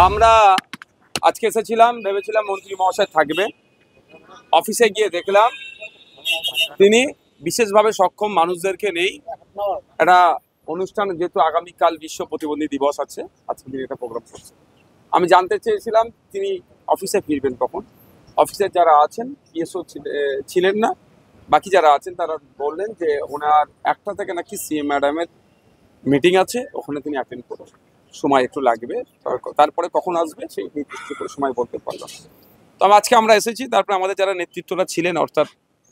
আমরা আজকে এসেছিলাম, ভেবেছিলাম মন্ত্রী মহাশয় থাকবে। অফিসে গিয়ে দেখলাম তিনি বিশেষভাবে সক্ষম মানুষদেরকে নেই। একটা অনুষ্ঠান, যেহেতু আগামীকাল বিশ্ব প্রতিবন্ধী দিবস আছে, আজকে তিনি একটা প্রোগ্রাম করছে। আমি জানতে চেয়েছিলাম তিনি অফিসে ফিরবেন কখন। অফিসের যারা আছেন, পিএসও ছিলেন না, বাকি যারা আছেন তারা বললেন যে ওনার 1টা থেকে নাকি সিএম ম্যাডামের মিটিং আছে, ওখানে তিনি অ্যাটেন্ড করবেন, সময় একটু লাগবে। তারপরে কখন আসবে সেই নির্দিষ্ট করে সময় বলতে পারলাম। তো আজকে আমরা এসেছি, তারপরে আমাদের যারা নেতৃত্বরা ছিলেন, অর্থাৎ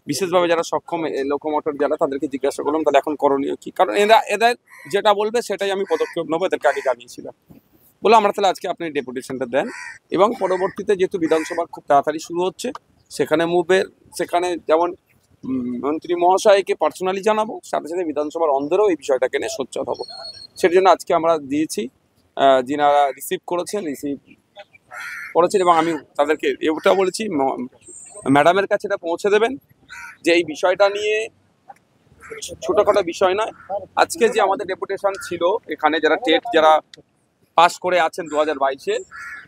বিশেষভাবে যারা সক্ষম লোকোমোটর যারা, তাদেরকে জিজ্ঞাসা করলাম তাহলে এখন করণীয় কি, কারণ এদের যেটা বলবে সেটাই আমি পদক্ষেপ নেবো। এদেরকে আগে জানিয়েছিলাম, বলে আমরা তাহলে আজকে আপনি ডেপুটেশনটা দেন, এবং পরবর্তীতে যেহেতু বিধানসভা খুব তাড়াতাড়ি শুরু হচ্ছে, সেখানে যেমন মন্ত্রী মহাশয়কে পার্সোনালি জানাবো, সাথে সাথে বিধানসভার অন্দরেও এই বিষয়টাকে নিয়ে সোচ্চার হবো। সেটার জন্য আজকে আমরা দিয়েছি, যিনারা রিসিভ করেছেন এবং আমি তাদেরকে এটা বলেছি, ম্যাডামের কাছে এটা পৌঁছে দেবেন যে এই বিষয়টা নিয়ে ছোটখাটো বিষয় নয়। আজকে যে আমাদের ডেপুটেশন ছিল এখানে, যারা টেট যারা পাস করে আছেন 2022-এ,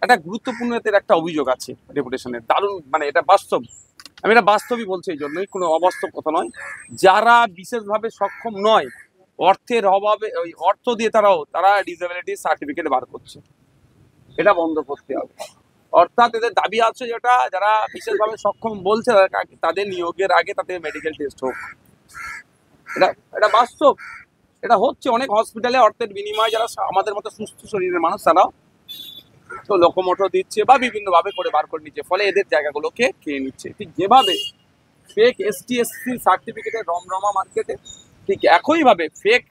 একটা গুরুত্বপূর্ণ এদের একটা অভিযোগ আছে ডেপুটেশনের, দারুণ, মানে এটা বাস্তব, আমি এটা বাস্তবই বলছি, এই জন্যই কোনো অবাস্তব কথা নয়। যারা বিশেষভাবে সক্ষম নয়, অর্থের অভাবে, ওই অর্থ দিয়ে তারা ডিসেবিলিটি সার্টিফিকেট বার করছে, এটা বন্ধ করতে হবে। অর্থাৎ এদের দাবি আছে যেটা, যারা বিশেষভাবে সক্ষম বলছে তাদের নিয়োগের আগে তাদের মেডিকেল টেস্ট হোক। এটা বাস্তব, এটা হচ্ছে অনেক হসপিটালে অর্থের বিনিময়ে যারা আমাদের মতো সুস্থ শরীরের মানুষ, তারাও তো লোকোমোটর দিচ্ছে বা বিভিন্নভাবে করে বার করে নিচ্ছে, ফলে এদের জায়গাগুলোকে খেয়ে নিচ্ছে। ঠিক যেভাবে ফেক ST/SC সার্টিফিকেটের রমরমা মার্কেটে, ঠিক একইভাবে ফেক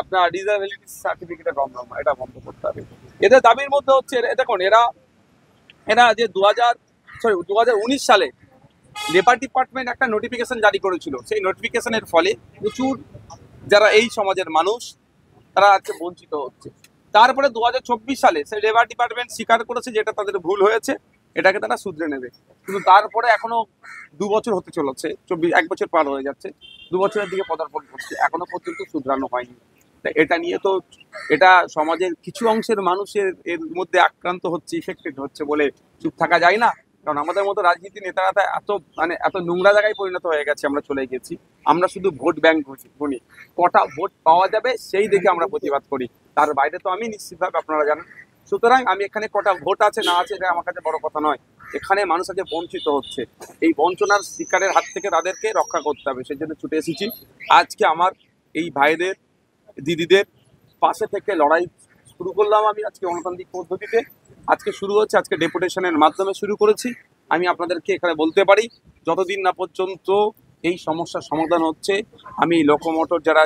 আপনার ডিসেবিলিটি সার্টিফিকেটের রমরমা, এটা বন্ধ করতে হবে। এদের দাবির মধ্যে হচ্ছে, দেখুন এরা যে 2019 সালে লেবার ডিপার্টমেন্ট একটা নোটিফিকেশন জারি করেছিল, সেই নোটিফিকেশনের ফলে প্রচুর যারা এই সমাজের মানুষ তারা আজকে বঞ্চিত হচ্ছে। তারপরে 2024 সালে সেই লেবার ডিপার্টমেন্ট স্বীকার করেছে যে এটা তাদের ভুল হয়েছে, এটাকে তারা শুধরে নেবে। কিন্তু তারপরে এখনো 2 বছর হতে চলেছে, 1 বছর পার হয়ে যাচ্ছে, 2 বছরের দিকে পদার্পণ করছে, এখনো পর্যন্ত শুধরানো হয়নি। এটা নিয়ে তো এটা সমাজের কিছু অংশের মানুষের এর মধ্যে আক্রান্ত হচ্ছে, ইফেক্টেড হচ্ছে বলে চুপ থাকা যায় না। কারণ আমাদের মতো রাজনীতি নেতারা এত নোংরা জায়গায় পরিণত হয়ে গেছে, আমরা চলে গেছি। আমরা শুধু ভোট ব্যাংক গুনি, কটা ভোট পাওয়া যাবে সেই দেখে আমরা প্রতিবাদ করি, তার বাইরে তো আমি নিশ্চিতভাবে, আপনারা জানেন। সুতরাং আমি এখানে কটা ভোট আছে না আছে এটা আমার কাছে বড় কথা নয়, এখানে মানুষ আজকে বঞ্চিত হচ্ছে, এই বঞ্চনার শিকারের হাত থেকে তাদেরকে রক্ষা করতে হবে, সেই জন্য ছুটে এসেছি। আজকে আমার এই ভাইদের দিদিদের পাশে থেকে লড়াই শুরু করলাম আমি আজকে গণতান্ত্রিক পদ্ধতিতে। আজকে শুরু হচ্ছে, আজকে ডেপুটেশনের মাধ্যমে শুরু করেছি। আমি আপনাদেরকে এখানে বলতে পারি, যতদিন না পর্যন্ত এই সমস্যার সমাধান হচ্ছে, আমি লোকোমোটর যারা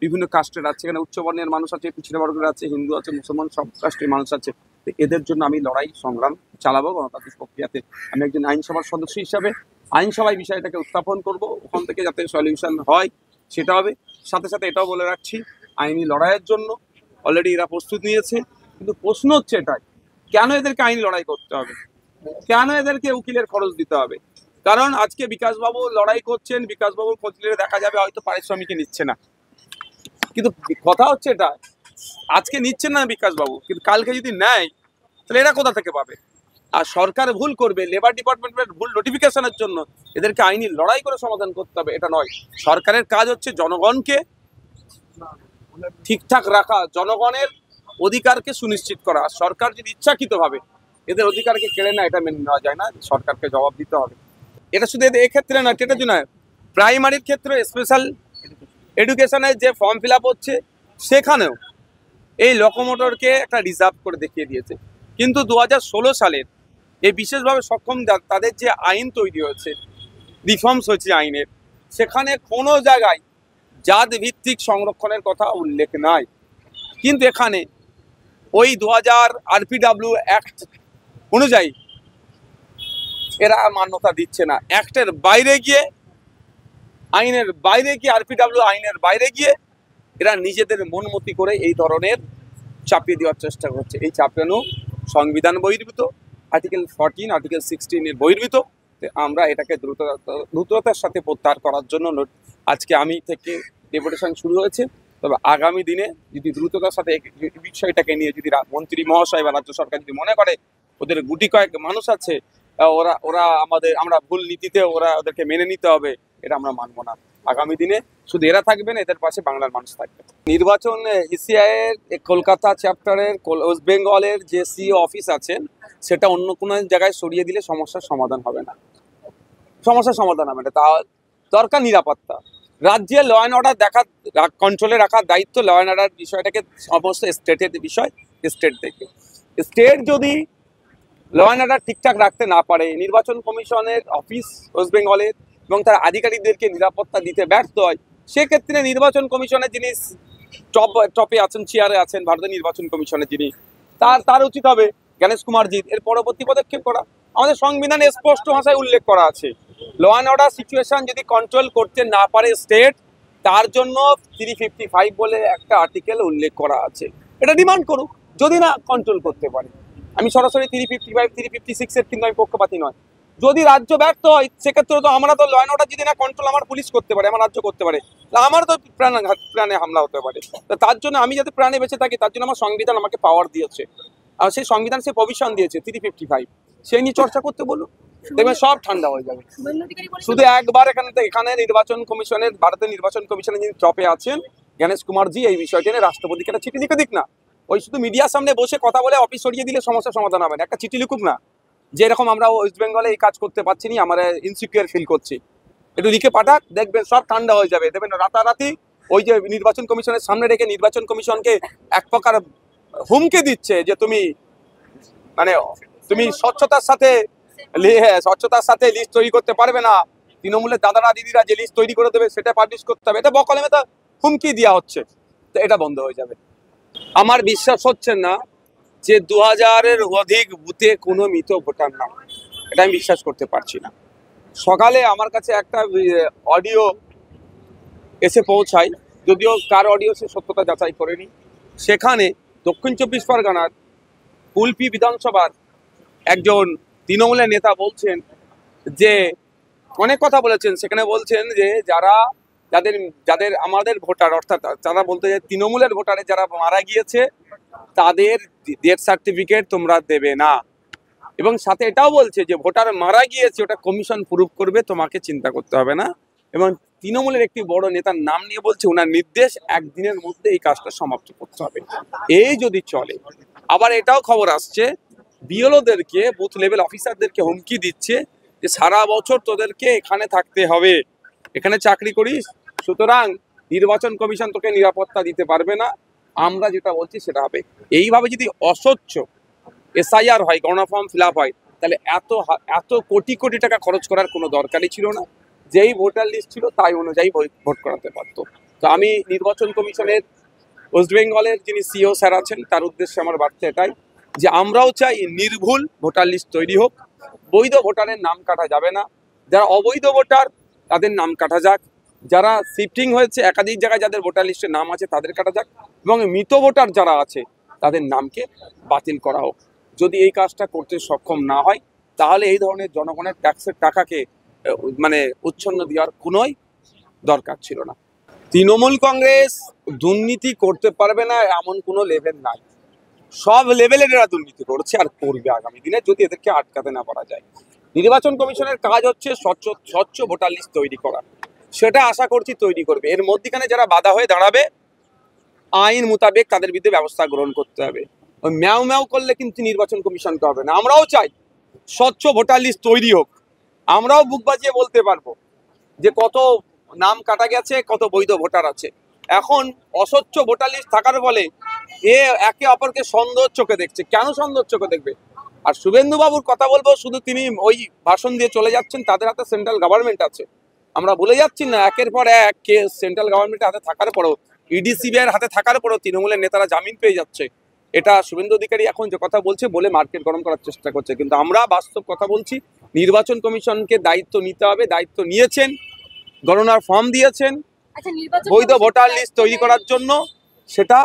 বিভিন্ন কাস্টের আছে, এখানে উচ্চবর্ণের মানুষ আছে, পিছিয়ে বর্গের আছে, হিন্দু আছে, মুসলমান, সব কাস্টের মানুষ আছে, এদের জন্য আমি লড়াই সংগ্রাম চালাবো গণতান্ত্রিক প্রক্রিয়াতে। আমি একজন আইনসভার সদস্য হিসাবে আইনসভায় বিষয়টাকে উত্থাপন করব, ওখান থেকে যাতে সলিউশন হয় সেটা হবে। সাথে সাথে এটাও বলে রাখছি, আইনি লড়াইয়ের জন্য অলরেডি এরা প্রস্তুত নিয়েছে। কিন্তু প্রশ্ন হচ্ছে এটাই, কেন এদেরকে আইনি লড়াই করতে হবে, কেন এদেরকে উকিলের খরচ দিতে হবে? কারণ আজকে বিকাশবাবু লড়াই করছেন, বিকাশবাবুর খোঁজলে দেখা যাবে হয়তো পারিশ্রমিকে নিচ্ছে না, কিন্তু কথা হচ্ছে এটা, আজকে নিচ্ছেন না বিকাশবাবু, কিন্তু কালকে যদি নেয় তাহলে এরা কোথা থেকে পাবে? আর সরকার ভুল করবে, লেবার ডিপার্টমেন্টের ভুল নোটিফিকেশনের জন্য এদেরকে আইনি লড়াই করে সমাধান করতে হবে, এটা নয়। সরকারের কাজ হচ্ছে জনগণকে ঠিকঠাক রাখা, জনগণের অধিকারকে সুনিশ্চিত করা। আর সরকার যদি ইচ্ছাকৃতভাবে এদের অধিকারকে কেড়ে নেয়, এটা মেনে নেওয়া যায় না, সরকারকে জবাব দিতে হবে। এটা শুধু এক্ষেত্রে নয়, এটা নয়, প্রাইমারির ক্ষেত্রে, স্পেশাল এডুকেশনের যে ফর্ম ফিল আপ হচ্ছে সেখানেও এই লোকোমোটরকে একটা রিজার্ভ করে দেখিয়ে দিয়েছে। কিন্তু 2016 সালের এই বিশেষভাবে সক্ষম তাদের যে আইন তৈরি হয়েছে, রিফর্মস হয়েছে আইনের, সেখানে কোনো জায়গায় জাত ভিত্তিক সংরক্ষণের কথা উল্লেখ নাই। কিন্তু এখানে ওই 2000 RPW অ্যাক্ট অনুযায়ী এরা মান্যতা দিচ্ছে না। অ্যাক্টের বাইরে গিয়ে, আইনের বাইরে গিয়ে, RPW আইনের বাইরে গিয়ে এরা নিজেদের মনমতি করে এই ধরনের চাপিয়ে দেওয়ার চেষ্টা করছে। এই চাপানো সংবিধান বহির্ভূত, আর্টিকেল 14, আর্টিকেল 16 বহির্ভূত। আমরা এটাকে দ্রুততার সাথে প্রত্যাহার করার জন্য আজকে আমি থেকে ডেপুটেশন শুরু হয়েছে। তবে আগামী দিনে যদি দ্রুততার সাথে এই বিষয়টাকে নিয়ে যদি মন্ত্রী মহাশয় বা রাজ্য সরকার যদি মনে করে ওদের গুটি কয়েক মানুষ আছে, ওরা ওরা আমরা ভুল নীতিতে ওদেরকে মেনে নিতে হবে, এটা আমরা মানবো না। আগামী দিনে শুধু এরা থাকবে না, এদের পাশে বাংলার মানুষ থাকবে। নির্বাচন ইসিআই এর কলকাতা চ্যাপ্টারের ওয়েস্ট বেঙ্গলের যে সিও অফিস আছেন সেটা অন্য কোনো জায়গায় সরিয়ে দিলে সমস্যার সমাধান হবে না। তা দরকার নিরাপত্তা। রাজ্যে ল অ্যান্ড অর্ডার কন্ট্রোলে রাখার দায়িত্ব, ল অ্যান্ড অর্ডার বিষয়টাকে সমস্ত স্টেটের বিষয়, স্টেট দেখবে। স্টেট যদি ল অ্যান্ড অর্ডার ঠিকঠাক রাখতে না পারে, নির্বাচন কমিশনের অফিস ওয়েস্ট বেঙ্গলের এবং তার আধিকারিকদেরকে নিরাপত্তা দিতে ব্যর্থ হয়, সেক্ষেত্রে নির্বাচন কমিশনের যিনি টপে আছেন, চেয়ারে আছেন ভারতের নির্বাচন কমিশনের যিনি, তার উচিত হবে গণেশ কুমারজি এর পরবর্তী পদক্ষেপ করা। আমাদের সংবিধানে স্পষ্ট ভাষায় উল্লেখ করা আছে, ল অ্যান্ড অর্ডার সিচুয়েশন যদি কন্ট্রোল করতে না পারে স্টেট, তার জন্য 355 বলে একটা আর্টিকেল উল্লেখ করা আছে, এটা ডিমান্ড করুক। যদি না কন্ট্রোল করতে পারে, আমি সরাসরি 355 356 এর কিন্তু আমি পক্ষপাতী নয়। যদি রাজ্য ব্যর্থ হয় সেক্ষেত্রে তো আমরা তো ল অ্যান্ড অর্ডার যদি না কন্ট্রোল আমার পুলিশ করতে পারে, আমার রাজ্য করতে পারে, আমার তো প্রাণে হামলা হতে পারে। তার জন্য আমি যাতে প্রাণে বেঁচে থাকি তার জন্য আমার সংবিধান আমাকে পাওয়ার দিয়েছে, আর সেই সংবিধান সে প্রভিশন দিয়েছে 355, সেই নিয়ে চর্চা করতে বলুন, দেখবেন সব ঠান্ডা হয়ে যাবে। শুধু একবার এখানে নির্বাচন কমিশনের, ভারতের নির্বাচন কমিশনের যিনি টপে আছেন গণেশ কুমারজি, এই বিষয়টা নিয়ে রাষ্ট্রপতিকে একটা চিঠি লিখে দিক না। ওই শুধু মিডিয়ার সামনে বসে কথা বলে অফিস সরিয়ে দিলে সমস্যার সমাধান হবে না। একটা চিঠি লিখুক না, যে এরকম আমরা ওয়েস্ট বেঙ্গলে এই কাজ করতে পারছি না, আমরা ইনসিকিউর ফিল করছি, একটু লিখে পাঠাক, দেখবেন সব ঠান্ডা হয়ে যাবে। দেখবেন রাতারাতি ওই যে নির্বাচন কমিশনের সামনে রেখে নির্বাচন কমিশনকে এক প্রকার হুমকি দিচ্ছে যে তুমি স্বচ্ছতার সাথে লিস্ট তৈরি করতে পারবে না, তৃণমূলের দাদারা দিদিরা যে লিস্ট তৈরি করে দেবে সেটা পাবলিশ করতে হবে, এটা বকলমে তা হুমকি দেওয়া হচ্ছে। তো এটা বন্ধ হয়ে যাবে। আমার বিশ্বাস হচ্ছে না যে 2000-এর অধিক বুথে কোনো মৃত ভোটার না, এটা আমি বিশ্বাস করতে পারছি না। সকালে আমার কাছে একটা অডিও এসে পৌঁছায়, যদিও কার অডিও সে সত্যতা যাচাই করেনি। সেখানে দক্ষিণ 24 পরগনার কুলপি বিধানসভার একজন তৃণমূলের নেতা বলছেন যে অনেক কথা বলেছেন, সেখানে বলছেন যে যাদের আমাদের ভোটার, অর্থাৎ যারা বলতে যায় তৃণমূলের ভোটারে যারা মারা গিয়েছে তাদের ডেথ সার্টিফিকেট তোমরা দেবে না, এবং সাথে এটাও বলছে যে ভোটার মারা গিয়েছে ওটা কমিশন প্রুফ করবে, তোমাকে চিন্তা করতে হবে না। এবং তৃণমূলের একটি বড় নেতার নাম নিয়ে বলছে ওনার নির্দেশ একদিনের মধ্যে এই কাজটা সমাপ্ত করতে হবে। এই যদি চলে, আবার এটাও খবর আসছে বিএলওদেরকে, বুথ লেভেল অফিসারদেরকে হুমকি দিচ্ছে যে সারা বছর তোদেরকে এখানে থাকতে হবে, এখানে চাকরি করিস, সুতরাং নির্বাচন কমিশন তোকে নিরাপত্তা দিতে পারবে না, আমরা যেটা বলছি সেটা হবে। এইভাবে যদি অস্বচ্ছ এসআইআর হয়, গণনা ফর্ম ফিল আপ হয়, তাহলে এত কোটি কোটি টাকা খরচ করার কোনো দরকারই ছিল না। যেই ভোটার লিস্ট ছিল তাই অনুযায়ী ভোট করাতে পারত। তো আমি নির্বাচন কমিশনের ওয়েস্ট বেঙ্গলের যিনি সিও স্যার আছেন তার উদ্দেশ্যে আমার বার্তা এটাই যে আমরাও চাই নির্ভুল ভোটার লিস্ট তৈরি হোক, বৈধ ভোটারের নাম কাটা যাবে না, যারা অবৈধ ভোটার তাদের নাম কাটা যাক, যারা শিফটিং হয়েছে একাধিক জায়গায় যাদের ভোটার লিস্টে নাম আছে তাদের কাটা যাক, এবং মৃত ভোটার যারা আছে তাদের নামকে বাতিল করা হোক। যদি এই কাজটা করতে সক্ষম না হয় তাহলে এই ধরনের জনগণের ট্যাক্সের টাকাকে উচ্ছন্ন দেওয়ার কোনোই দরকার ছিল না। তৃণমূল কংগ্রেস দুর্নীতি করতে পারবে না এমন কোনো লেভেল নাই, সব লেভেলের এরা দুর্নীতি করছে আর করবে আগামী দিনে যদি এদেরকে আটকাতে না পারা যায়। নির্বাচন কমিশনের কাজ হচ্ছে স্বচ্ছ ভোটার লিস্ট তৈরি করা, সেটা আশা করছি তৈরি করবে। এর মধ্যখানে যারা বাধা হয়ে দাঁড়াবে আইন মোতাবেক তাদের বিরুদ্ধে ব্যবস্থা গ্রহণ করতে হবে। ওই ম্যাও ম্যাও করলে কিন্তু নির্বাচন কমিশনকে হবে না। আমরাও চাই স্বচ্ছ ভোটার লিস্ট তৈরি হোক, আমরাও বুক বাজিয়ে বলতে পারবো যে কত নাম কাটা গেছে, কত বৈধ ভোটার আছে। এখন অস্বচ্ছ ভোটার লিস্ট থাকার ফলে একে অপরকে সন্দেহ চোখে দেখছে। কেন সন্দেহ চোখে দেখবে? আর শুভেন্দু বাবুর কথা বলবো, শুধু তিনি ওই ভাষণ দিয়ে চলে যাচ্ছেন, তাদের হাতে সেন্ট্রাল গভর্নমেন্ট আছে, আমরা বলে যাচ্ছি না একের পর এক কেস সেন্ট্রাল গভর্নমেন্টের হাতে থাকার পরেও, ইডি সিবিআই হাতে থাকার পরেও তৃণমূলের নেতারা জামিন পেয়ে যাচ্ছে। এটা শুভেন্দু অধিকারী এখন যে কথা বলছে বলে মার্কেট গরম করার চেষ্টা করছে, কিন্তু আমরা বাস্তব কথা বলছি। নির্বাচন কমিশনকে দায়িত্ব নিতে হবে, দায়িত্ব নিয়েছেন, গণনার ফর্ম দিয়েছেন, বৈধ ভোটার লিস্ট তৈরি করার জন্য সেটা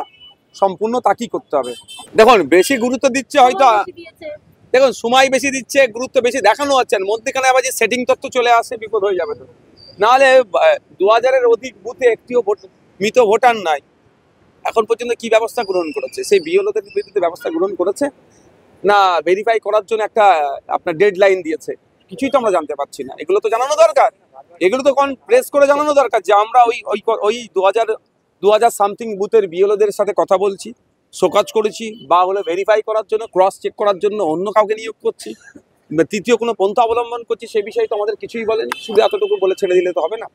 সম্পূর্ণ তাকিয়ে করতে হবে। দেখুন বেশি গুরুত্ব দিচ্ছে হয়তো, দেখুন সময় বেশি দিচ্ছে, গুরুত্ব বেশি দেখানো হচ্ছে, মধ্যখানে আবার যে সেটিং তত্ত্ব চলে আসে বিপদ হয়ে যাবে। তো নাহলে 2000-এর অধিক বুথে একটিও মৃত ভোটার নাই, এখন পর্যন্ত কি ব্যবস্থা গ্রহণ করেছে? সেই বিএলওদের বিরুদ্ধে ব্যবস্থা গ্রহণ করেছে, না ভেরিফাই করার জন্য একটা আপনার ডেডলাইন দিয়েছে? কিছুই তো আমরা জানতে পারছি না। এগুলো তো জানানো দরকার, এগুলো তো প্রেস করে জানানো দরকার যে আমরা ওই ওই ওই 2000 সামথিং বুথের বিএলওদের সাথে কথা বলছি, শোকজ করেছি, বা হলো ভেরিফাই করার জন্য, ক্রস চেক করার জন্য অন্য কাউকে নিয়োগ করছি, তৃতীয় কোনো পন্থা অবলম্বন করছি, সে বিষয়ে তো আমাদের কিছুই বলেনি। শুধু এতটুকু বলে ছেড়ে দিলে তো হবে না।